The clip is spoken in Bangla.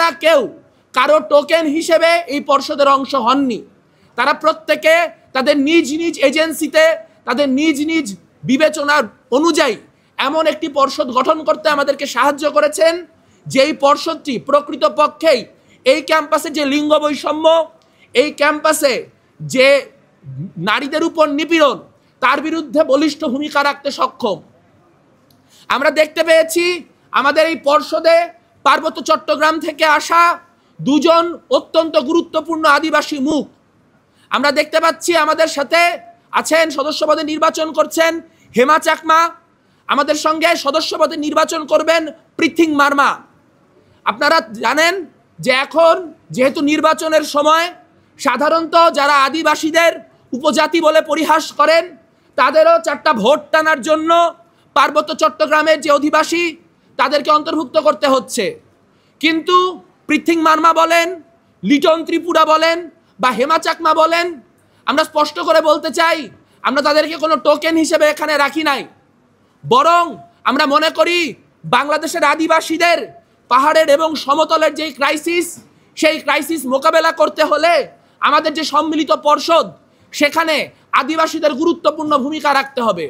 আপনারা কেউ কারো টোকেন হিসেবে এই পর্ষদের অংশ হননি। তারা প্রত্যেকে তাদের নিজ নিজ এজেন্সিতে তাদের নিজ নিজ বিবেচনার অনুযায়ী এমন একটি পর্ষদ গঠন করতে আমাদেরকে সাহায্য করেছেন, যেই পর্ষদটি প্রকৃতপক্ষেই এই ক্যাম্পাসে যে লিঙ্গ বৈষম্য, এই ক্যাম্পাসে যে নারীদের উপর নিপীড়ন, তার বিরুদ্ধে বলিষ্ঠ ভূমিকা রাখতে সক্ষম। আমরা দেখতে পেয়েছি আমাদের এই পর্ষদে পার্বত্য চট্টগ্রাম থেকে আসা দুজন অত্যন্ত গুরুত্বপূর্ণ আদিবাসী মুখ। আমরা দেখতে পাচ্ছি আমাদের সাথে আছেন, সদস্যপদে নির্বাচন করছেন হেমা চাকমা, আমাদের সঙ্গে সদস্যপদে নির্বাচন করবেন পৃথিং মার্মা। আপনারা জানেন যে এখন যেহেতু নির্বাচনের সময়, সাধারণত যারা আদিবাসীদের উপজাতি বলে পরিহাস করেন তাদেরও 4টা ভোট টানার জন্য পার্বত্য চট্টগ্রামের যে অধিবাসী তাদেরকে অন্তর্ভুক্ত করতে হচ্ছে। কিন্তু পৃথিং মার্মা বলেন, লিটন ত্রিপুরা বলেন বা হেমা চাকমা বলেন, আমরা স্পষ্ট করে বলতে চাই আমরা তাদেরকে কোনো টোকেন হিসেবে এখানে রাখি নাই। বরং আমরা মনে করি বাংলাদেশের আদিবাসীদের পাহাড়ের এবং সমতলের যে ক্রাইসিস, সেই ক্রাইসিস মোকাবেলা করতে হলে আমাদের যে সম্মিলিত পর্ষদ, সেখানে আদিবাসীদের গুরুত্বপূর্ণ ভূমিকা রাখতে হবে।